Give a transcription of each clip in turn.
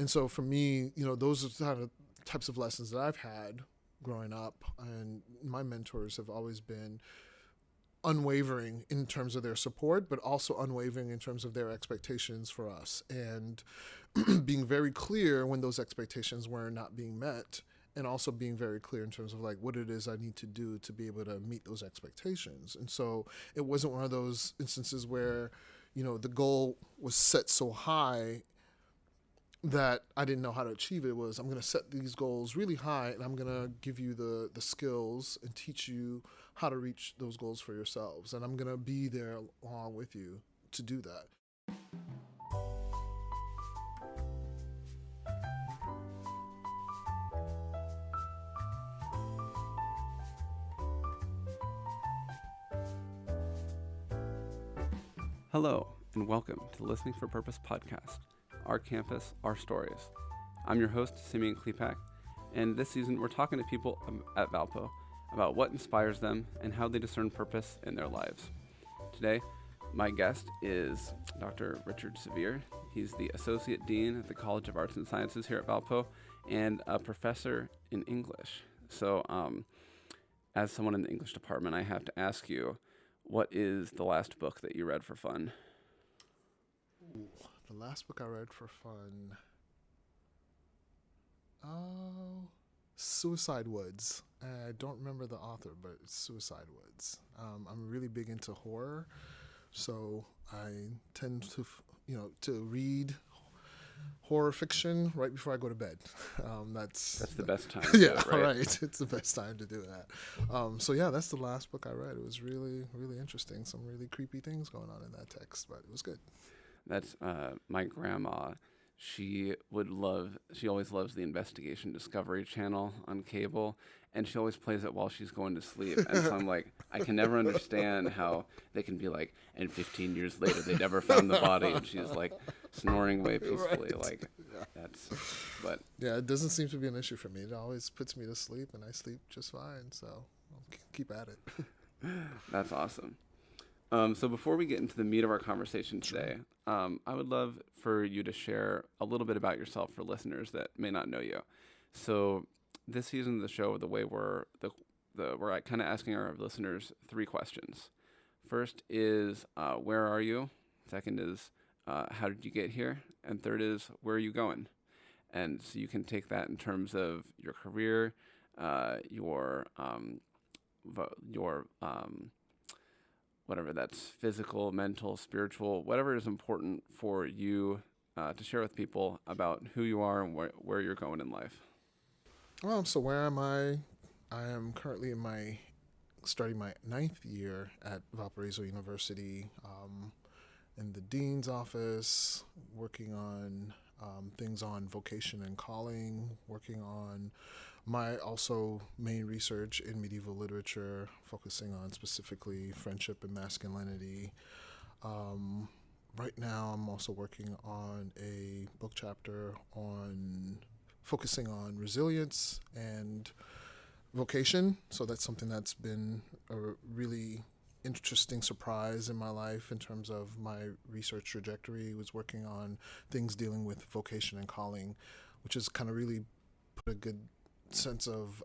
And so for me, those are the kind of types of lessons that I've had growing up, and my mentors have always been unwavering in terms of their support, but also unwavering in terms of their expectations for us, and being very clear when those expectations were not being met, and also being very clear in terms of like what it is I need to do to be able to meet those expectations. And so it wasn't one of those instances where, the goal was set so high that I didn't know how to achieve it. It was, I'm going to set these goals really high, and I'm going to give you the skills and teach you how to reach those goals for yourselves. And I'm going to be there along with you to do that. Hello, and welcome to the Listening for Purpose podcast, Our Campus, Our Stories. I'm your host, Simeon Klepak, and this season we're talking to people at Valpo about what inspires them and how they discern purpose in their lives. Today, my guest is Dr. Richard Sévère. He's the Associate Dean at the College of Arts and Sciences here at Valpo and a professor in English. So, as someone in the English department, I have to ask you, what is the last book that you read for fun? Ooh, the last book I read for fun. Suicide Woods. I don't remember the author, but it's Suicide Woods. I'm really big into horror, so I tend to read horror fiction right before I go to bed. That's the best time. Yeah, it, right? It's the best time to do that. So yeah, that's the last book I read. It was really, really interesting. Some really creepy things going on in that text, but it was good. That's my grandma. She always loves the Investigation Discovery Channel on cable, and she always plays it while she's going to sleep. And so I'm like, I can never understand how they can be like, and 15 years later, they never found the body, and she's like snoring away peacefully. Right. Like, but yeah, it doesn't seem to be an issue for me. It always puts me to sleep, and I sleep just fine. So I'll keep at it. That's awesome. So before we get into the meat of our conversation today, I would love for you to share a little bit about yourself for listeners that may not know you. So this season of the show, the way we're kind of asking our listeners 3 questions. First is, where are you? Second is, how did you get here? And third is, where are you going? And so you can take that in terms of your career, your whatever that's physical, mental, spiritual, whatever is important for you to share with people about who you are and where you're going in life. So where am I? I am currently starting my 9th year at Valparaiso University, in the dean's office, working on things on vocation and calling, working on my also main research in medieval literature, focusing on specifically friendship and masculinity. Right now, I'm also working on a book chapter on focusing on resilience and vocation. So that's something that's been a really interesting surprise in my life in terms of my research trajectory. Was working on things dealing with vocation and calling, which has kind of really put a good sense of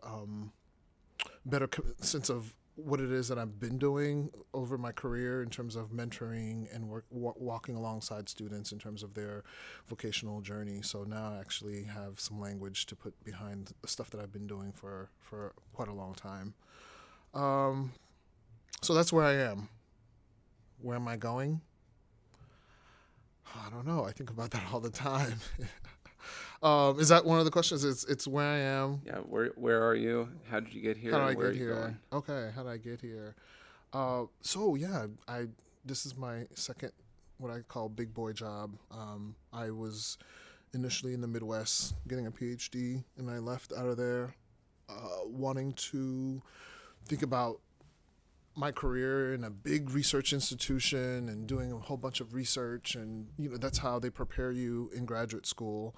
sense of what it is that I've been doing over my career in terms of mentoring and walking alongside students in terms of their vocational journey. So now I actually have some language to put behind the stuff that I've been doing for quite a long time. So that's where I am. Where am I going? I don't know. I think about that all the time. Is that one of the questions? It's where I am. Yeah, where are you? How did you get here? How did I where get are you here? going? Okay, how did I get here? This is my second, what I call big boy job. I was initially in the Midwest getting a PhD, and I left out of there wanting to think about my career in a big research institution and doing a whole bunch of research, and that's how they prepare you in graduate school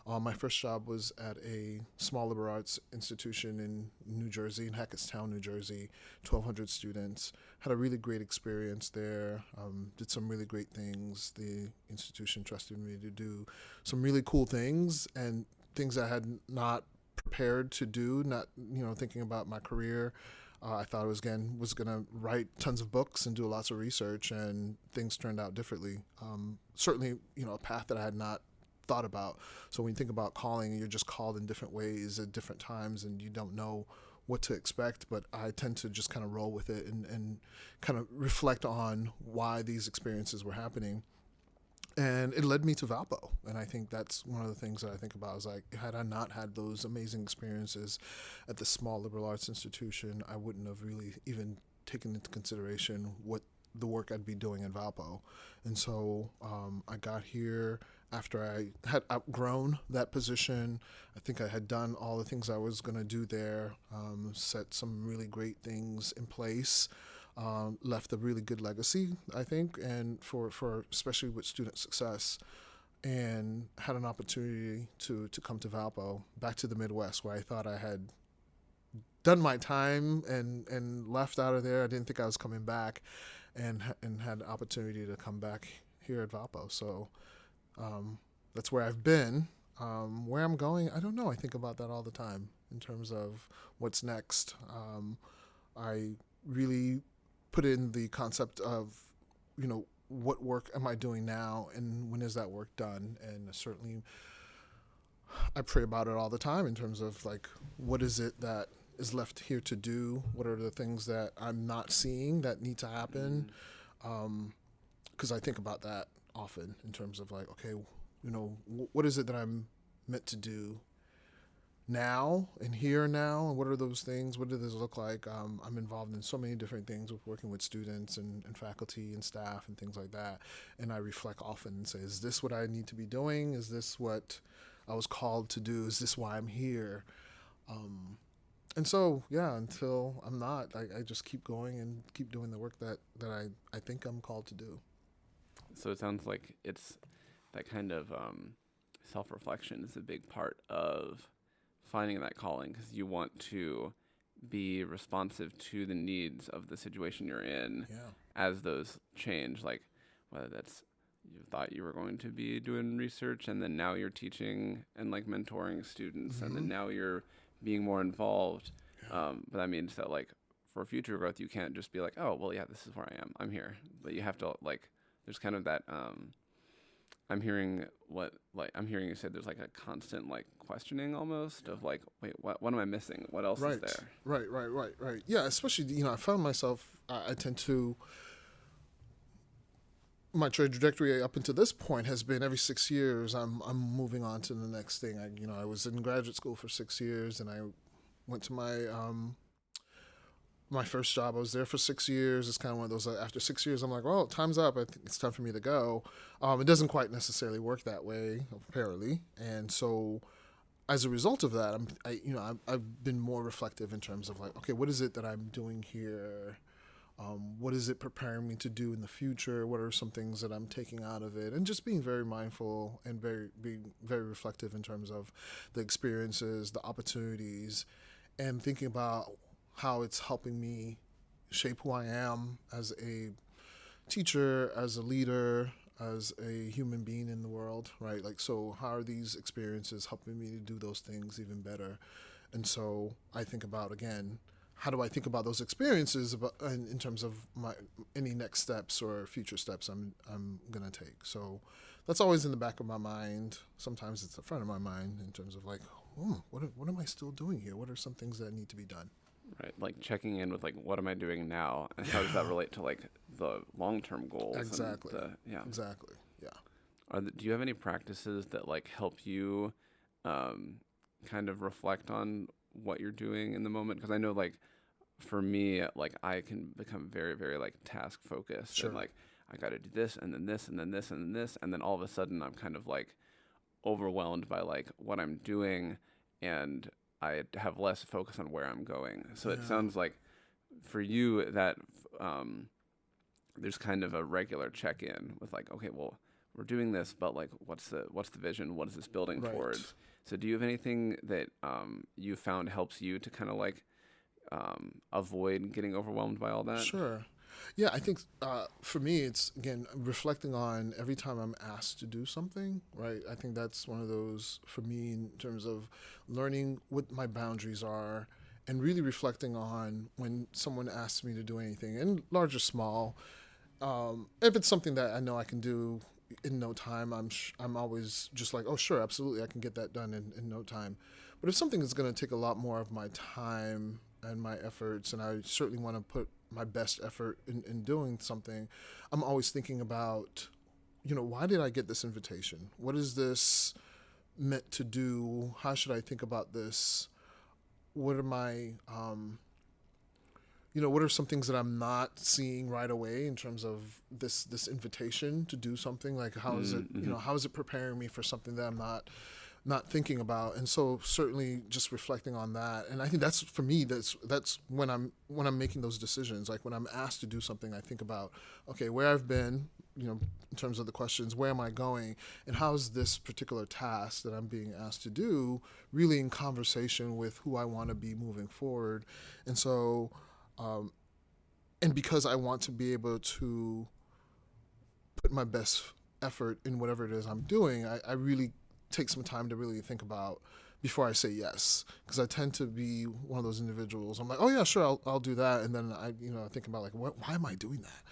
My first job was at a small liberal arts institution in New Jersey, in Hackettstown, New Jersey, 1,200 students. Had a really great experience there, did some really great things. The institution trusted me to do some really cool things and things I had not prepared to do, not, thinking about my career. I thought I was going to write tons of books and do lots of research, and things turned out differently. Certainly, a path that I had not thought about. So when you think about calling, you're just called in different ways at different times, and you don't know what to expect. But I tend to just kind of roll with it and kind of reflect on why these experiences were happening. And it led me to Valpo. And I think that's one of the things that I think about is like, had I not had those amazing experiences at the small liberal arts institution, I wouldn't have really even taken into consideration what the work I'd be doing in Valpo. And so I got here after I had outgrown that position. I think I had done all the things I was going to do there, set some really great things in place, left a really good legacy, I think, and for especially with student success, and had an opportunity to come to Valpo, back to the Midwest, where I thought I had done my time and left out of there. I didn't think I was coming back, and had the opportunity to come back here at Valpo. So that's where I've been. Where I'm going, I don't know. I think about that all the time in terms of what's next. I really put in the concept of, what work am I doing now, and when is that work done? And certainly I pray about it all the time in terms of like, what is it that is left here to do? What are the things that I'm not seeing that need to happen? Because I think about that often in terms of like, okay, what is it that I'm meant to do now and here now, and what are those things? What do those look like? I'm involved in so many different things with working with students and faculty and staff and things like that. And I reflect often and say, is this what I need to be doing? Is this what I was called to do? Is this why I'm here? And so, yeah, until I'm not, I just keep going and keep doing the work that I think I'm called to do. So it sounds like it's that kind of self-reflection is a big part of finding that calling, because you want to be responsive to the needs of the situation you're in as those change. Like whether that's you thought you were going to be doing research and then now you're teaching and like mentoring students and then now you're being more involved. But that means that like for future growth, you can't just be like, oh, well, yeah, this is where I am. I'm here. But you have to like, there's kind of that, I'm hearing you say there's like a constant like questioning almost of like, wait, what am I missing? What else is there? Right. Yeah, especially, I found myself, I tend to, my trajectory up until this point has been every 6 years, I'm moving on to the next thing. I was in graduate school for 6 years, and I went to my first job. I was there for 6 years. It's kind of one of those, after 6 years, I'm like, well, time's up. I think it's time for me to go. It doesn't quite necessarily work that way, apparently. And so as a result of that, I've been more reflective in terms of like, okay, what is it that I'm doing here? What is it preparing me to do in the future? What are some things that I'm taking out of it? And just being very mindful and being very reflective in terms of the experiences, the opportunities, and thinking about how it's helping me shape who I am as a teacher, as a leader, as a human being in the world, right? Like, so how are these experiences helping me to do those things even better? And so I think about, again, how do I think about those experiences in terms of any next steps or future steps I'm going to take? So that's always in the back of my mind. Sometimes it's the front of my mind in terms of like, what am I still doing here? What are some things that need to be done? Right, like checking in with like, what am I doing now, and how does that relate to like the long-term goals? Exactly. Yeah. Exactly. Yeah. Do you have any practices that like help you kind of reflect on what you're doing in the moment? Because I know like for me, like I can become very, very like task focused. Sure. And like I got to do this and then this and then this and then this, and then all of a sudden I'm kind of like overwhelmed by like what I'm doing, and I have less focus on where I'm going. So it sounds like for you that there's kind of a regular check-in with like, okay, well, we're doing this, but like, what's the vision? What is this building Right. towards? So do you have anything that you found helps you to kind of like avoid getting overwhelmed by all that? Sure. Yeah, I think for me, it's again reflecting on every time I'm asked to do something, right? I think that's one of those for me in terms of learning what my boundaries are and really reflecting on when someone asks me to do anything, and large or small. If it's something that I know I can do in no time, I'm always just like, oh, sure, absolutely, I can get that done in no time. But if something is going to take a lot more of my time and my efforts, and I certainly want to put my best effort in doing something, I'm always thinking about, why did I get this invitation? What is this meant to do? How should I think about this? What are my, what are some things that I'm not seeing right away in terms of this invitation to do something? Like, how is it, how is it preparing me for something that I'm not thinking about? And so certainly just reflecting on that. And I think that's for me, that's when I'm making those decisions. Like when I'm asked to do something, I think about, okay, where I've been, in terms of the questions, where am I going, and how is this particular task that I'm being asked to do really in conversation with who I want to be moving forward. And so, and because I want to be able to put my best effort in whatever it is I'm doing, I really take some time to really think about before I say yes, because I tend to be one of those individuals. I'm like, oh yeah, sure, I'll do that, and then I think about like, why am I doing that?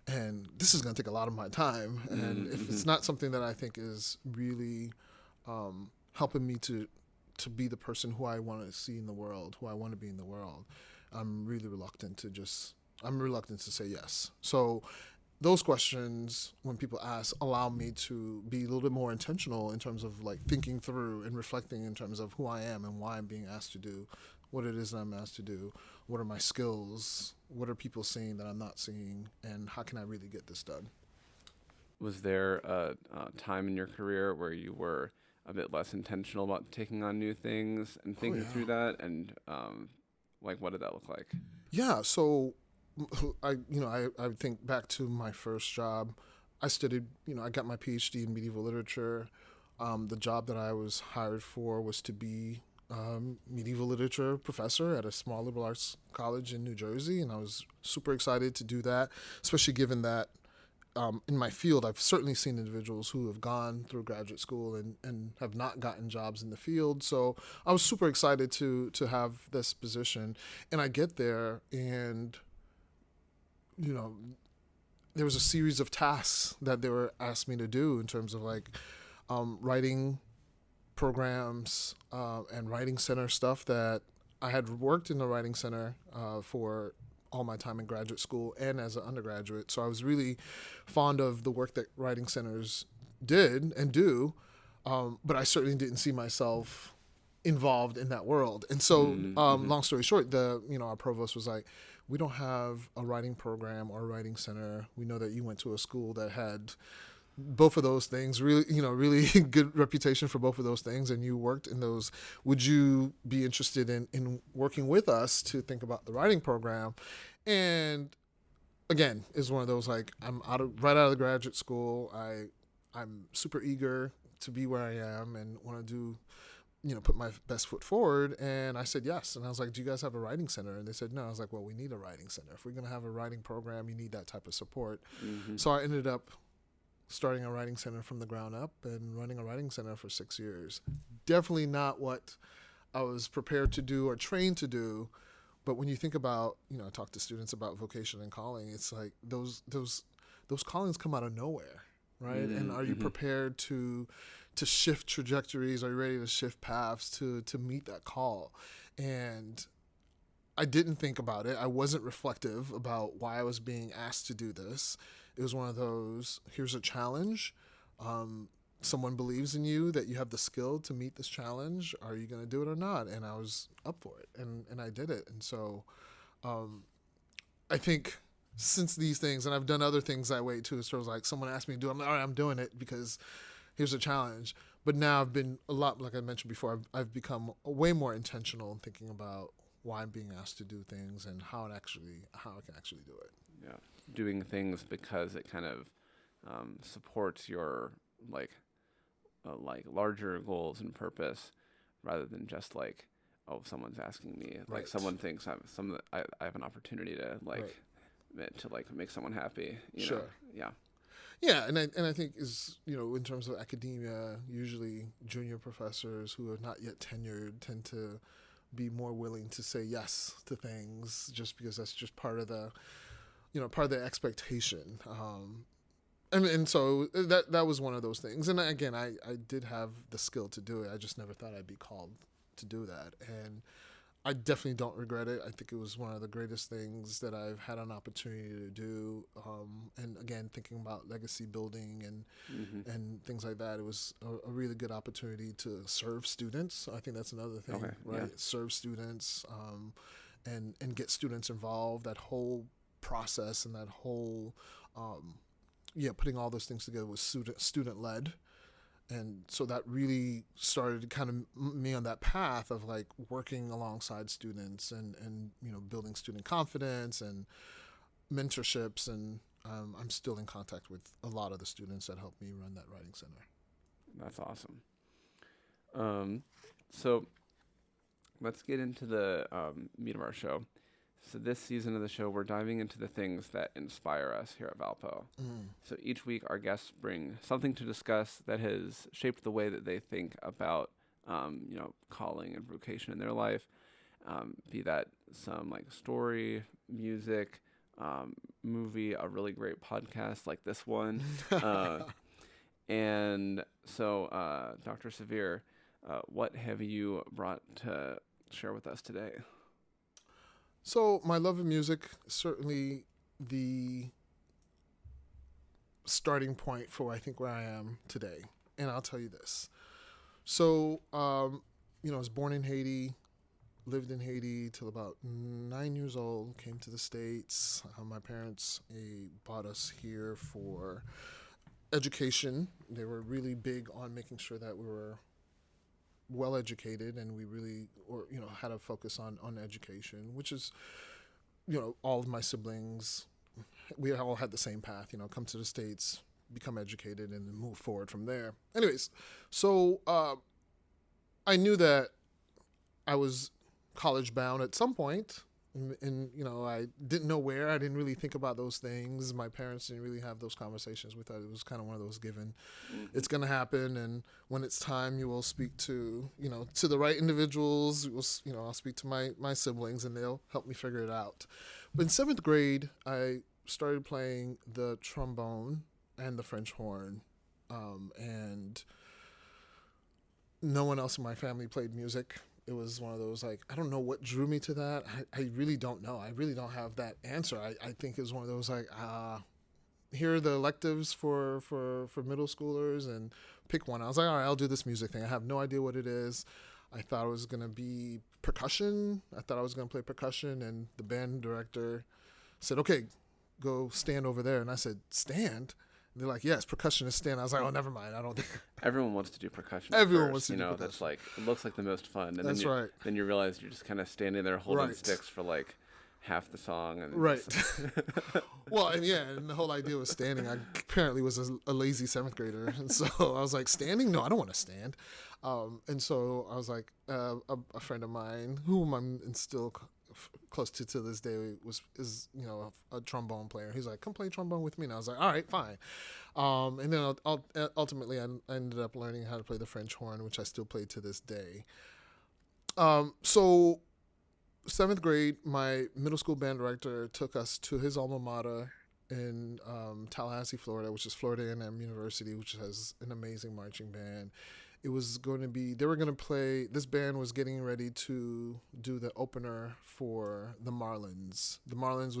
And this is going to take a lot of my time, and if it's not something that I think is really helping me to be the person who I want to see in the world, who I want to be in the world, I'm really reluctant to say yes. So those questions, when people ask, allow me to be a little bit more intentional in terms of like thinking through and reflecting in terms of who I am and why I'm being asked to do what it is that I'm asked to do. What are my skills? What are people seeing that I'm not seeing? And how can I really get this done? Was there a time in your career where you were a bit less intentional about taking on new things and thinking through that? And like, what did that look like? Yeah. So I think back to my first job. I studied, I got my PhD in medieval literature. The job that I was hired for was to be medieval literature professor at a small liberal arts college in New Jersey, and I was super excited to do that, especially given that in my field, I've certainly seen individuals who have gone through graduate school and have not gotten jobs in the field. So I was super excited to have this position, and I get there and there was a series of tasks that they were asked me to do in terms of like writing programs and writing center stuff that I had worked in the writing center for all my time in graduate school and as an undergraduate. So I was really fond of the work that writing centers did and do, but I certainly didn't see myself involved in that world. And so, long story short, our provost was like, we don't have a writing program or a writing center. We know that you went to a school that had both of those things, really good reputation for both of those things, and you worked in those. Would you be interested in working with us to think about the writing program? And again, is one of those like, I'm right out of the graduate school. I'm super eager to be where I am and want to do, put my best foot forward. And I said yes. And I was like, do you guys have a writing center? And they said no. I was like, well, we need a writing center. If we're going to have a writing program, you need that type of support. So I ended up starting a writing center from the ground up and running a writing center for 6 years. Definitely not what I was prepared to do or trained to do. But when you think about, I talk to students about vocation and calling, it's like those callings come out of nowhere, right? And are you prepared to shift trajectories? Are you ready to shift paths to meet that call? And I didn't think about it. I wasn't reflective about why I was being asked to do this. It was one of those, here's a challenge. Someone believes in you that you have the skill to meet this challenge. Are you going to do it or not? And I was up for it, and I did it. And so I think since these things, and I've done other things that way too, so it was like someone asked me to do it, I'm like, all right, I'm doing it because here's a challenge. But now I've been a lot, like I mentioned before, I've become way more intentional in thinking about why I'm being asked to do things and how I can actually do it. Yeah, doing things because it kind of supports your like larger goals and purpose, rather than just like, oh, someone's asking me, like Right. someone thinks I have an opportunity to like make someone happy, you know. Sure. Yeah. Yeah, and I think is, in terms of academia, usually junior professors who are not yet tenured tend to be more willing to say yes to things, just because that's just part of the part of the expectation. And so that was one of those things. And again, I did have the skill to do it. I just never thought I'd be called to do that. And I definitely don't regret it. I think it was one of the greatest things that I've had an opportunity to do. And again, thinking about legacy building and things like that, it was a really good opportunity to serve students. I think that's another thing, Okay, right? yeah. Serve students, and get students involved. That whole process and that whole putting all those things together was student led. And so that really started kind of me on that path of like working alongside students and building student confidence and mentorships. And I'm still in contact with a lot of the students that helped me run that writing center. That's awesome. So let's get into the meat of our show. So this season of the show, we're diving into the things that inspire us here at Valpo. So each week, our guests bring something to discuss that has shaped the way that they think about, calling and vocation in their life. Be that some like story, music, movie, a really great podcast like this one. And so, Dr. Sévère, what have you brought to share with us today? So my love of music is certainly the starting point for I think where I am today. And I'll tell you this. So, I was born in Haiti, lived in Haiti till about 9 years old, came to the States. My parents brought us here for education. They were really big on making sure that we were well educated, and we really had a focus on education, which is all of my siblings, we all had the same path, come to the States, become educated, and then move forward from there. Anyways, so I knew that I was college bound at some point, and I didn't know where. I didn't really think about those things. My parents didn't really have those conversations. We thought it was kind of one of those given. It's going to happen, and when it's time, you will speak to to the right individuals. I'll speak to my siblings, and they'll help me figure it out. But in 7th grade, I started playing the trombone and the French horn, and no one else in my family played music. It was one of those, like, I don't know what drew me to that. I really don't know. I really don't have that answer. I think it was one of those, like, here are the electives for middle schoolers, and pick one. I was like, all right, I'll do this music thing. I have no idea what it is. I thought it was going to be percussion. I thought I was going to play percussion, and the band director said, okay, go stand over there. And I said, stand? They're like, yes, percussionist stand. I was like, oh, never mind. I don't think. Everyone wants to do percussion. Everyone wants to do percussion. That's like, it looks like the most fun. And that's right. Then you realize you're just kind of standing there holding right. sticks for like half the song. And right. Well, and the whole idea was standing. I apparently was a lazy 7th grader. And so I was like, standing? No, I don't want to stand. And so I was like, a friend of mine, whom I'm still close to this day, is a trombone player. He's like, come play trombone with me. And I was like, all right, fine. And then ultimately I ended up learning how to play the French horn, which I still play to this day. So 7th grade, my middle school band director took us to his alma mater in Tallahassee, Florida, which is Florida A&M University, which has an amazing marching band. It was going to be, they were going to play, this band was getting ready to do the opener for the Marlins. The Marlins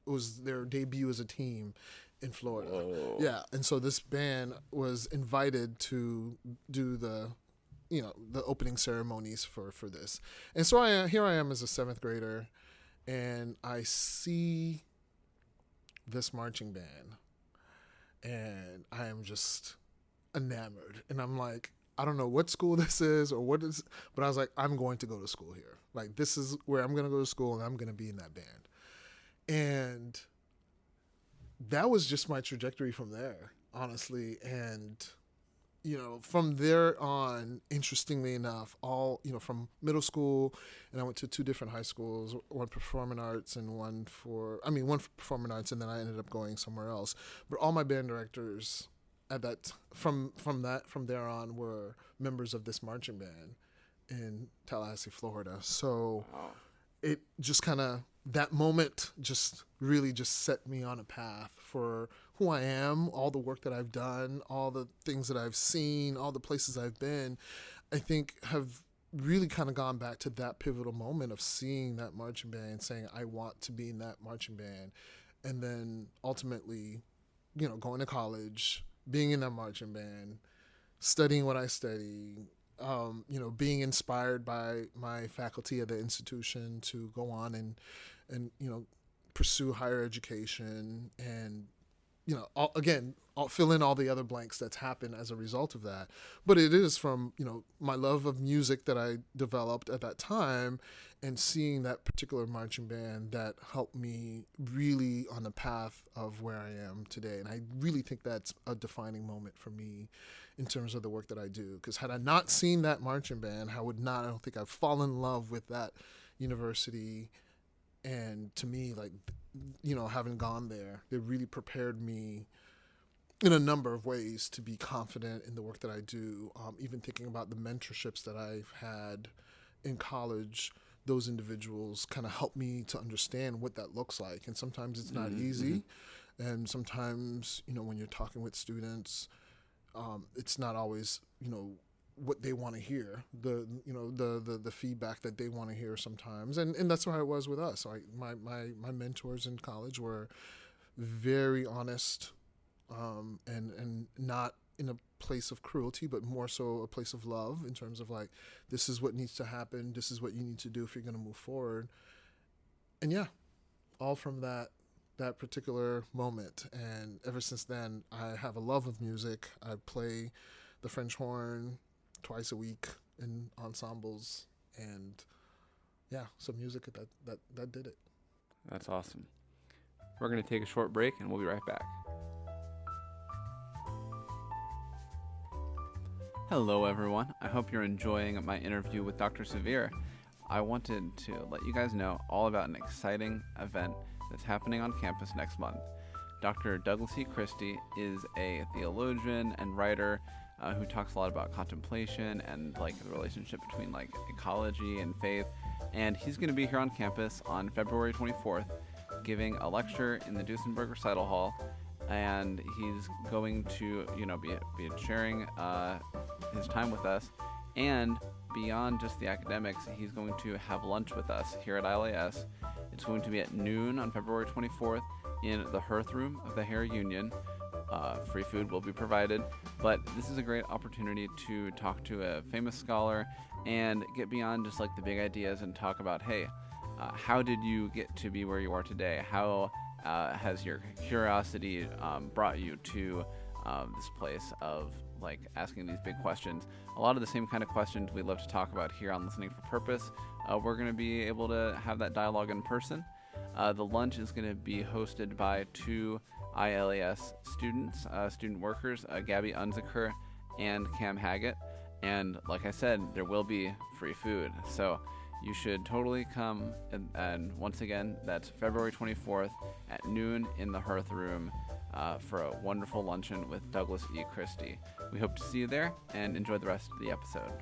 was their debut as a team in Florida. Whoa. Yeah, and so this band was invited to do the opening ceremonies for this. And so here I am as a 7th grader, and I see this marching band, and I am just enamored. And I'm like, I don't know what school this is or what is, but I was like, I'm going to go to school here. Like, this is where I'm going to go to school, and I'm going to be in that band. And that was just my trajectory from there. honestly. And from there on, interestingly enough, all from middle school, and I went to two different high schools, one for performing arts and one for performing arts, and then I ended up going somewhere else. But all my band directors at that from there on were members of this marching band in Tallahassee, Florida. So Wow. it just kind of, that moment just really just set me on a path for who I am, all the work that I've done, all the things that I've seen, all the places I've been. I think have really kind of gone back to that pivotal moment of seeing that marching band, saying I want to be in that marching band, and then ultimately, going to college, being in that marching band, studying what I study, being inspired by my faculty at the institution to go on and pursue higher education, and I'll fill in all the other blanks that's happened as a result of that. But it is from my love of music that I developed at that time, and seeing that particular marching band that helped me really on the path of where I am today. And I really think that's a defining moment for me in terms of the work that I do. Because had I not seen that marching band, I don't think I've fallen in love with that university. And to me, like, having gone there, it really prepared me in a number of ways to be confident in the work that I do. Even thinking about the mentorships that I've had in college, those individuals kind of help me to understand what that looks like. And sometimes it's not easy. And sometimes, when you're talking with students, it's not always, what they want to hear, the feedback that they want to hear sometimes. And that's how it was with us. My mentors in college were very honest, and not in a place of cruelty, but more so a place of love, in terms of like, this is what needs to happen. This is what you need to do if you're going to move forward. And yeah, all from that particular moment. And ever since then, I have a love of music. I play the French horn twice a week in ensembles, and yeah, so music that did it. That's awesome. We're going to take a short break, and we'll be right back. Hello, everyone. I hope you're enjoying my interview with Dr. Sévère. I wanted to let you guys know all about an exciting event that's happening on campus next month. Dr. Douglas E. Christie is a theologian and writer who talks a lot about contemplation and like the relationship between like ecology and faith. And he's going to be here on campus on February 24th, giving a lecture in the Duesenberg Recital Hall. And he's going to, be sharing his time with us. And beyond just the academics, he's going to have lunch with us here at ILAS. It's going to be at noon on February 24th in the Hearth Room of the Hair Union. Free food will be provided, but this is a great opportunity to talk to a famous scholar and get beyond just like the big ideas and talk about, hey, how did you get to be where you are today? How has your curiosity brought you to this place of like asking these big questions? A lot of the same kind of questions we love to talk about here on Listening for Purpose. We're going to be able to have that dialogue in person. The lunch is going to be hosted by two ILAS students, student workers, Gabby Unziker and Cam Haggett. And like I said, there will be free food. So you should totally come. And once again, that's February 24th at noon in the Hearth Room for a wonderful luncheon with Douglas E. Christie. We hope to see you there, and enjoy the rest of the episode.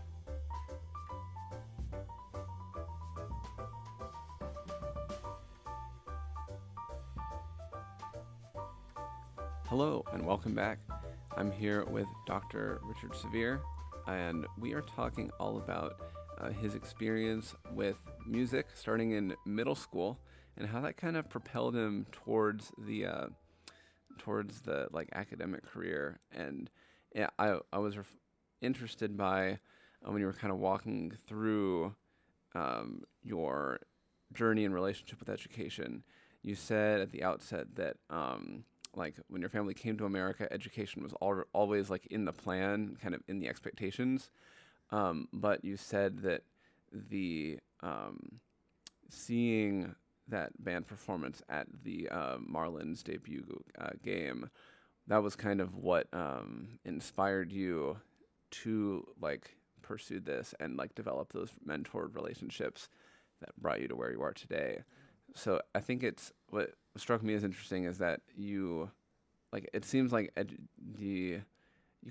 Hello, and welcome back. I'm here with Dr. Richard Sévère, and we are talking all about his experience with music starting in middle school and how that kind of propelled him towards the like academic career. And yeah, I was interested by when you were kind of walking through your journey and relationship with education. You said at the outset that like when your family came to America, education was always like in the plan, kind of in the expectations. But you said that the seeing that band performance at the Marlins debut game that was kind of what inspired you to like pursue this and like develop those mentored relationships that brought you to where you are today. So I think it's what struck me as interesting is that you like it seems like you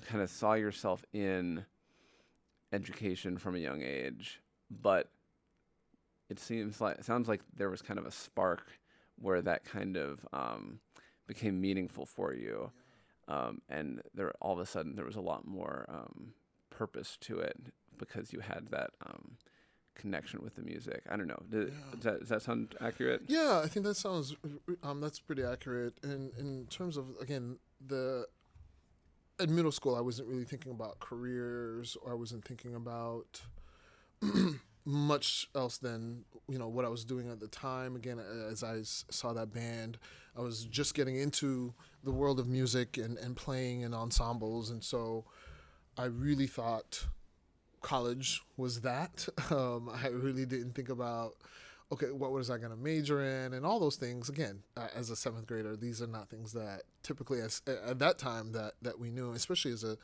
kind of saw yourself in education from a young age, but it sounds like there was kind of a spark where that kind of became meaningful for you, and there all of a sudden there was a lot more purpose to it because you had that connection with the music. I don't know. Yeah. Does that sound accurate? Yeah, I think that sounds that's pretty accurate. And in terms of again the in middle school, I wasn't really thinking about careers, or I wasn't thinking about much else than what I was doing at the time. Again, as I saw that band, I was just getting into the world of music and playing in ensembles, and so I really thought college was that. I really didn't think about, okay, what was I going to major in and all those things. Again, as a seventh grader, these are not things that typically at that time that we knew, especially as a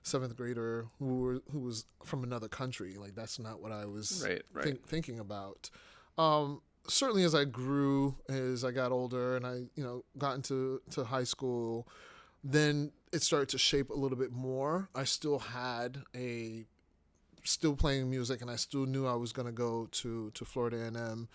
seventh grader who was from another country. Like that's not what I was Right. thinking about. Certainly, as I grew, as I got older, and I got into high school, then it started to shape a little bit more. I still playing music, and I still knew I was going to go to Florida A&M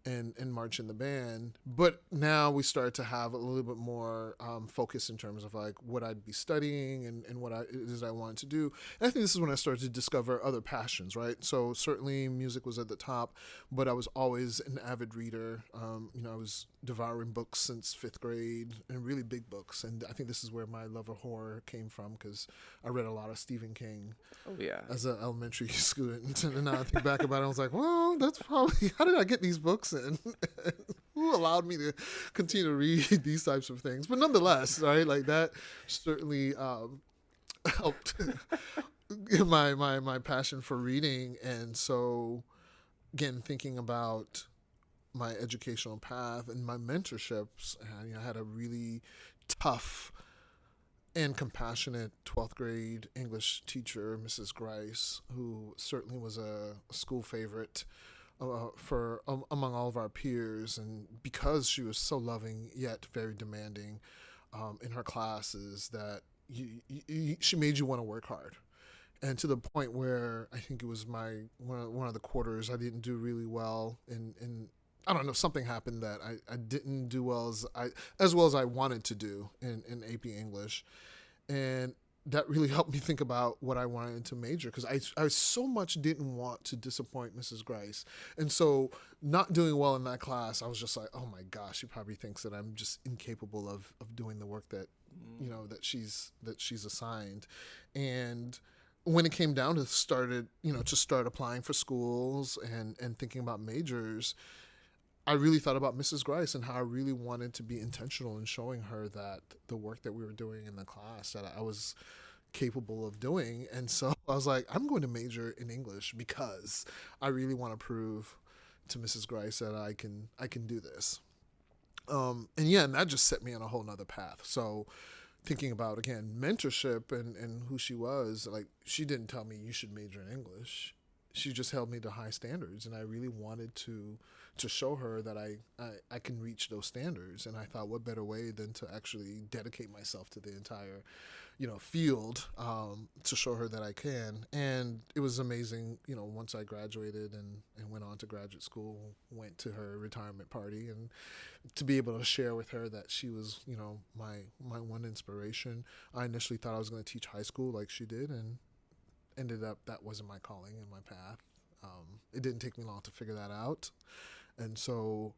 and march in the band. But now we started to have a little bit more focus in terms of like what I'd be studying and what it is I wanted to do. And I think this is when I started to discover other passions, right? So certainly music was at the top, but I was always an avid reader. I was devouring books since fifth grade, and really big books. And I think this is where my love of horror came from, because I read a lot of Stephen King Oh yeah. as an elementary student. And now I think back about it, I was like, well, that's probably, how did I get these books in? Who allowed me to continue to read these types of things? But nonetheless, right, like that certainly helped my passion for reading. And so, again, thinking about my educational path and my mentorships, and I had a really tough and compassionate 12th grade English teacher, Mrs. Grice, who certainly was a school favorite for among all of our peers. And because she was so loving yet very demanding in her classes, that she made you want to work hard. And to the point where I think it was my one of the quarters I didn't do really well in I don't know, something happened that I didn't do as well as I wanted to do in AP English. And that really helped me think about what I wanted to major, because I so much didn't want to disappoint Mrs. Grice. And so not doing well in that class, I was just like, oh my gosh, she probably thinks that I'm just incapable of doing the work that that she's assigned. And when it came down to start applying for schools and thinking about majors, I really thought about Mrs. Grice and how I really wanted to be intentional in showing her that the work that we were doing in the class that I was capable of doing. And so I was like, I'm going to major in English because I really want to prove to Mrs. Grice that I can do this. And that just set me on a whole nother path. So thinking about, again, mentorship and who she was, like, she didn't tell me you should major in English. She just held me to high standards, and I really wanted to show her that I can reach those standards. And I thought, what better way than to actually dedicate myself to the entire field to show her that I can. And it was amazing, once I graduated and went on to graduate school, went to her retirement party, and to be able to share with her that she was, my one inspiration. I initially thought I was going to teach high school like she did, and ended up that wasn't my calling and my path. It didn't take me long to figure that out. And so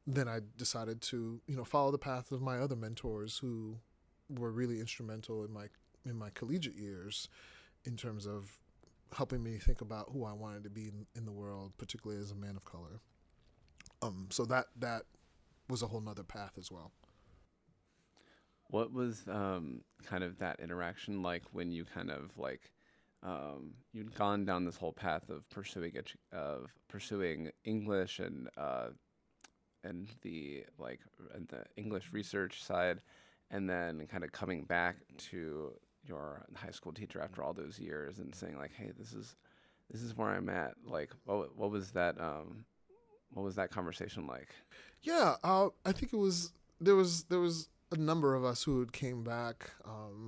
then I decided to, follow the path of my other mentors who were really instrumental in my collegiate years in terms of helping me think about who I wanted to be in the world, particularly as a man of color. So that was a whole nother path as well. What was kind of that interaction like when you kind of like you'd gone down this whole path of pursuing English and the English research side, and then kind of coming back to your high school teacher after all those years and saying like, hey, this is where I'm at. Like, what was that? What was that conversation like? Yeah, I think there was a number of us who came back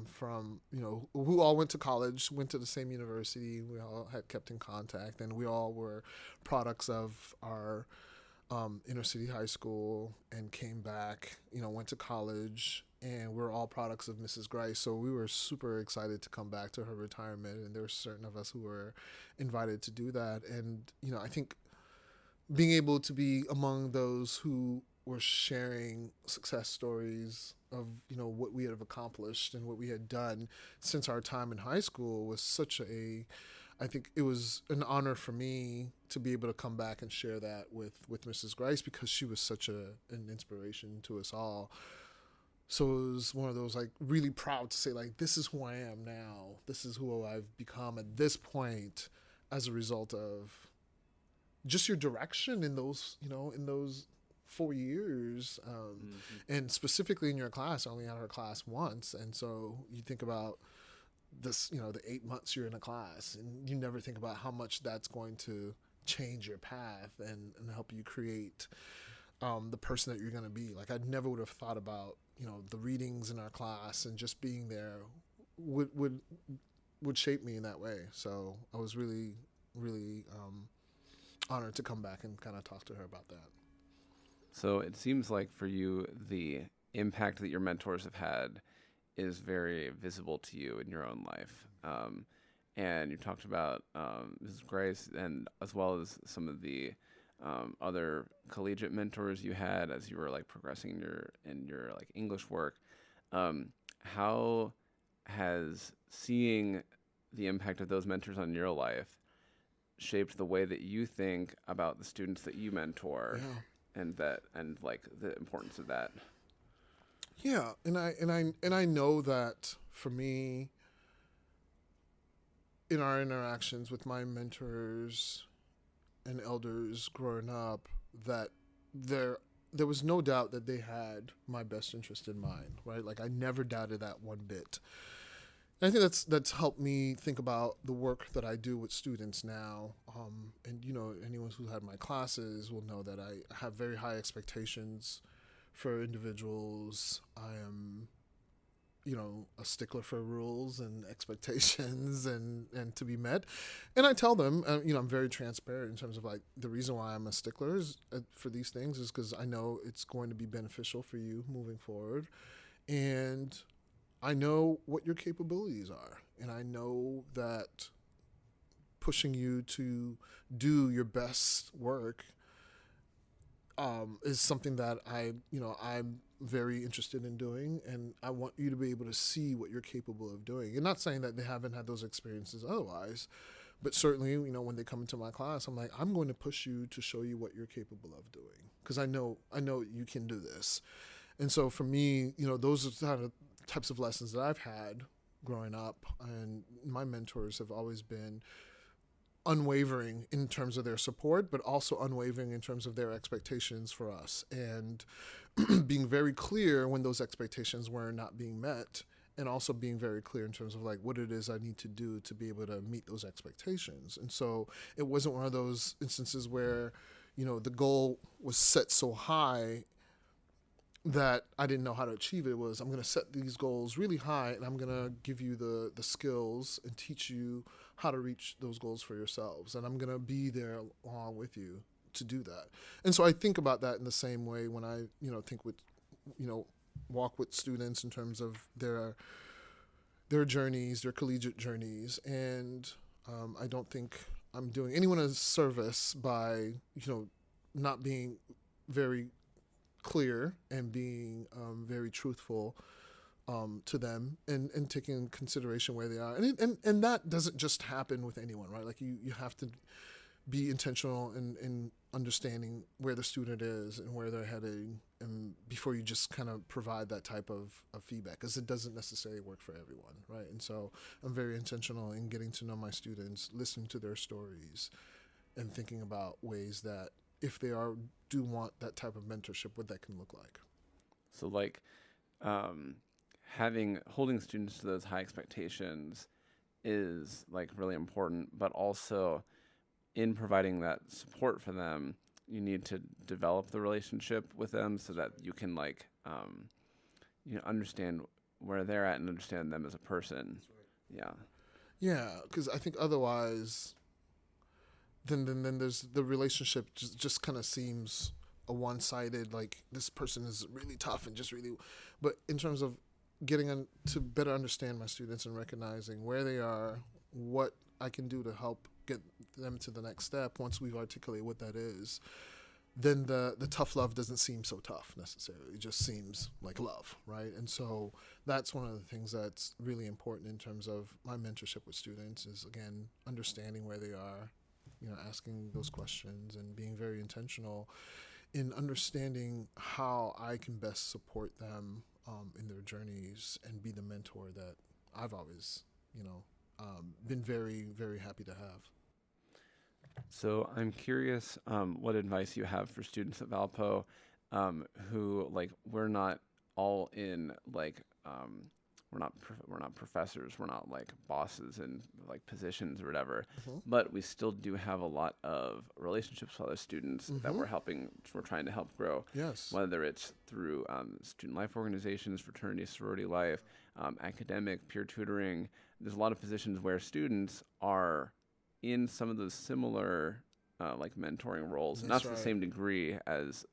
from who all went to college, went to the same university. We all had kept in contact, and we all were products of our inner city high school and came back. Went to college, and we're all products of Mrs. Grice. So we were super excited to come back to her retirement, and there were certain of us who were invited to do that. And I think being able to be among those who were sharing success stories of what we have accomplished and what we had done since our time in high school was I think it was an honor for me to be able to come back and share that with Mrs. Grice, because she was such an inspiration to us all. So it was one of those, like, really proud to say, like, this is who I am now. This is who I've become at this point as a result of just your direction in those 4 years, and specifically in your class. I only had her class once, and so you think about this, the 8 months you're in a class, and you never think about how much that's going to change your path and help you create the person that you're going to be. Like, I never would have thought about the readings in our class, and just being there would shape me in that way. So I was really, really honored to come back and kind of talk to her about that. So it seems like for you, the impact that your mentors have had is very visible to you in your own life. And you talked about Mrs. Grace, and as well as some of the other collegiate mentors you had as you were like progressing in your like English work. How has seeing the impact of those mentors on your life shaped the way that you think about the students that you mentor? Yeah. And like the importance of that? Yeah, and I know that for me, in our interactions with my mentors and elders growing up, that there was no doubt that they had my best interest in mind, right? Like, I never doubted that one bit. And I think that's helped me think about the work that I do with students now. And anyone who's had my classes will know that I have very high expectations for individuals. I am, a stickler for rules and expectations and to be met. And I tell them, I'm very transparent in terms of, like, the reason why I'm a stickler is, for these things, is because I know it's going to be beneficial for you moving forward. And I know what your capabilities are. And I know that pushing you to do your best work is something that I'm very interested in doing, and I want you to be able to see what you're capable of doing. And not saying that they haven't had those experiences otherwise, but certainly, when they come into my class, I'm like, I'm going to push you to show you what you're capable of doing, because I know you can do this. And so for me, those are the kind of types of lessons that I've had growing up, and my mentors have always been unwavering in terms of their support, but also unwavering in terms of their expectations for us, and being very clear when those expectations were not being met, and also being very clear in terms of, like, what it is I need to do to be able to meet those expectations. And so it wasn't one of those instances where, the goal was set so high that I didn't know how to achieve it. It was, I'm going to set these goals really high, and I'm going to give you the skills and teach you how to reach those goals for yourselves. And I'm going to be there along with you to do that. And so I think about that in the same way when I, think with, walk with students in terms of their journeys, their collegiate journeys. And I don't think I'm doing anyone a service by, not being very clear and being very truthful to them, and taking in consideration where they are. And that doesn't just happen with anyone, right? Like, you have to be intentional in understanding where the student is and where they're heading, and before you just kind of provide that type of feedback, because it doesn't necessarily work for everyone, right? And so I'm very intentional in getting to know my students, listening to their stories, and thinking about ways that, if they do want that type of mentorship, what that can look like. So, like, holding students to those high expectations is like really important, but also in providing that support for them, you need to develop the relationship with them so that you can like understand where they're at and understand them as a person. Yeah. Yeah, because I think otherwise, then there's the relationship just kind of seems a one sided, like this person is really tough and just really, but in terms of to better understand my students and recognizing where they are, what I can do to help get them to the next step once we've articulated what that is, then the tough love doesn't seem so tough necessarily. It just seems like love, right? And so that's one of the things that's really important in terms of my mentorship with students is, again, understanding where they are, asking those questions and being very intentional in understanding how I can best support them in their journeys and be the mentor that I've always, been very, very happy to have. So I'm curious what advice you have for students at Valpo who like we're not all in like we're not professors, we're not like bosses and like positions or whatever, but we still do have a lot of relationships with other students that we're trying to help grow. Yes. Whether it's through student life organizations, fraternity, sorority life, academic, peer tutoring. There's a lot of positions where students are in some of those similar like mentoring roles, not to the same degree as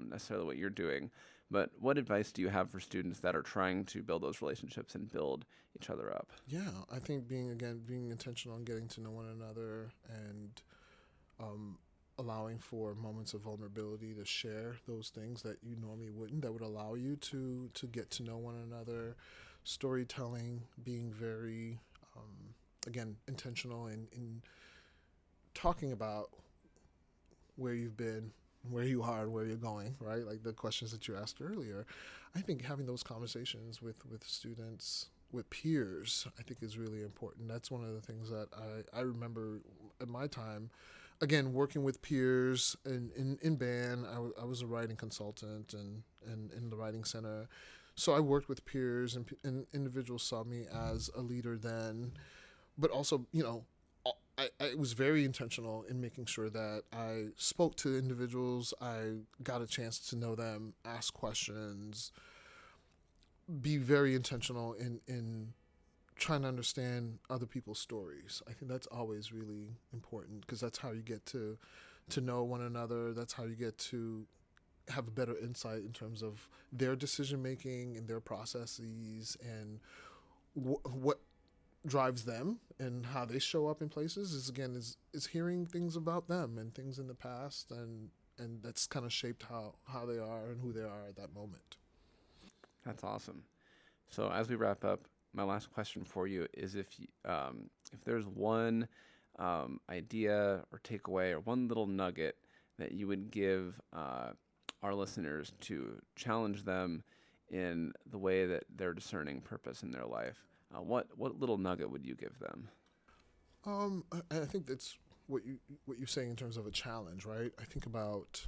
necessarily what you're doing. But what advice do you have for students that are trying to build those relationships and build each other up? Yeah, I think being intentional on getting to know one another and allowing for moments of vulnerability to share those things that you normally wouldn't, that would allow you to get to know one another. Storytelling, being very, again, intentional in talking about where you've been, where you are, and where you're going, right? Like the questions that you asked earlier. I think having those conversations with students, with peers, I think is really important. That's one of the things that I remember at my time, again, working with peers in band. I was a writing consultant and in the writing center. So I worked with peers and individuals saw me as a leader then, but also, I was very intentional in making sure that I spoke to individuals, I got a chance to know them, ask questions, be very intentional in trying to understand other people's stories. I think that's always really important because that's how you get to know one another. That's how you get to have a better insight in terms of their decision making and their processes and what drives them and how they show up in places is hearing things about them and things in the past and that's kind of shaped how they are and who they are at that moment. That's awesome. So as we wrap up, my last question for you is if there's one idea or takeaway or one little nugget that you would give our listeners to challenge them in the way that they're discerning purpose in their life, what little nugget would you give them? I think that's what you're saying in terms of a challenge, right? I think about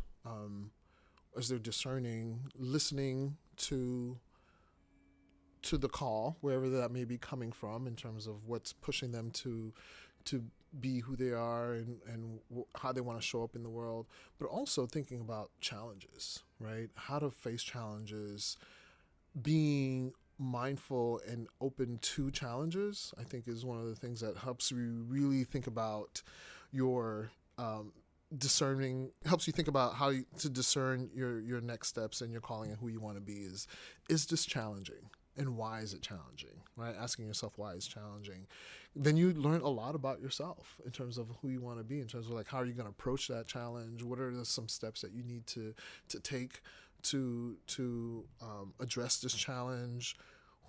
as they're discerning, listening to the call, wherever that may be coming from, in terms of what's pushing them to be who they are and how they want to show up in the world, but also thinking about challenges, right? How to face challenges, being mindful and open to challenges, I think is one of the things that helps you really think about your discerning, helps you think about how to discern your next steps and your calling and who you want to be. Is this challenging? And why is it challenging, right? Asking yourself why it's challenging. Then you learn a lot about yourself in terms of who you want to be, in terms of like how are you going to approach that challenge? What are some steps that you need to take to address this challenge?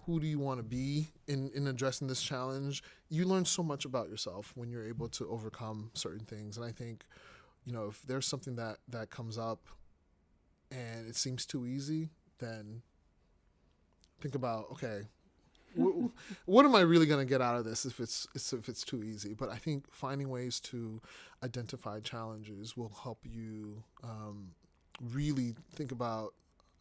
Who do you want to be in addressing this challenge? You learn so much about yourself when you're able to overcome certain things. And I think, if there's something that comes up and it seems too easy, then think about, okay, what am I really going to get out of this if it's too easy? But I think finding ways to identify challenges will help you really think about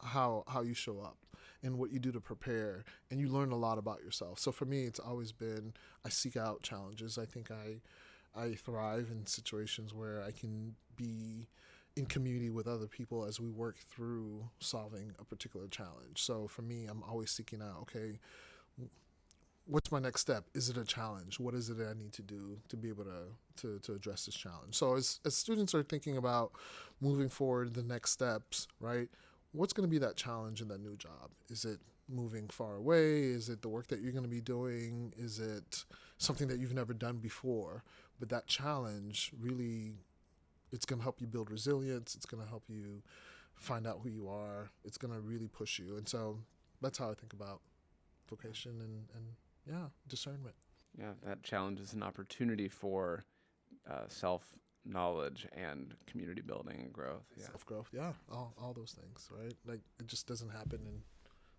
how you show up and what you do to prepare, and you learn a lot about yourself. So for me, it's always been, I seek out challenges. I think I thrive in situations where I can be in community with other people as we work through solving a particular challenge. So for me, I'm always seeking out, okay, what's my next step? Is it a challenge? What is it that I need to do to be able to address this challenge? So as students are thinking about moving forward, the next steps, right? What's going to be that challenge in that new job? Is it moving far away? Is it the work that you're going to be doing? Is it something that you've never done before? But that challenge really, it's going to help you build resilience. It's going to help you find out who you are. It's going to really push you. And so that's how I think about vocation and discernment. Yeah, that challenge is an opportunity for self-knowledge and community building and growth. Yeah. Self-growth, yeah, all those things, right? Like, it just doesn't happen in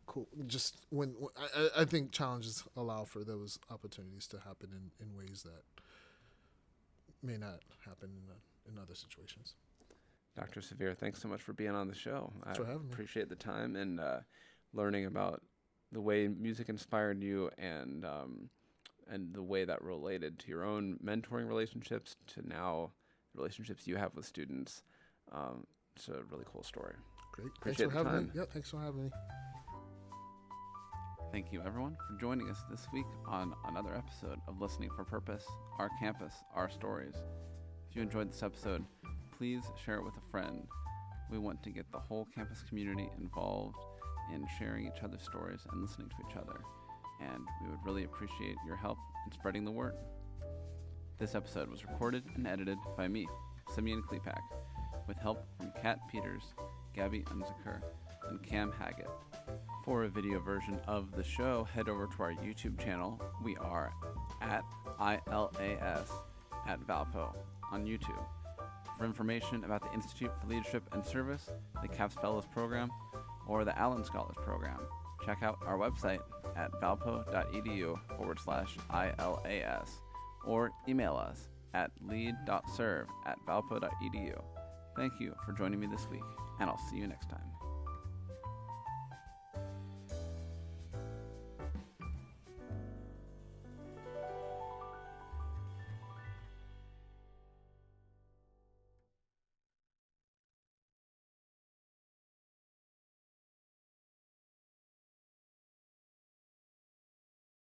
cool. Just when I think challenges allow for those opportunities to happen in ways that may not happen in other situations. Dr. Sévère, thanks so much for being on the show. Thanks for having me. Appreciate the time and learning about the way music inspired you and the way that related to your own mentoring relationships to now relationships you have with students. It's a really cool story. Great. Appreciate Thanks for the having time. me. Yeah, thanks for having me. Thank you, everyone, for joining us this week on another episode of Listening for Purpose, Our Campus, Our Stories. If you enjoyed this episode, please share it with a friend. We want to get the whole campus community involved in sharing each other's stories and listening to each other. And we would really appreciate your help in spreading the word. This episode was recorded and edited by me, Simeon Klepak, with help from Kat Peters, Gabby Unziker, and Cam Haggett. For a video version of the show, head over to our YouTube channel. We are at ILAS at Valpo on YouTube. For information about the Institute for Leadership and Service, the CAPS Fellows Program, or the Allen Scholars Program, check out our website at valpo.edu/ILAS or email us at lead.serve@valpo.edu. Thank you for joining me this week, and I'll see you next time.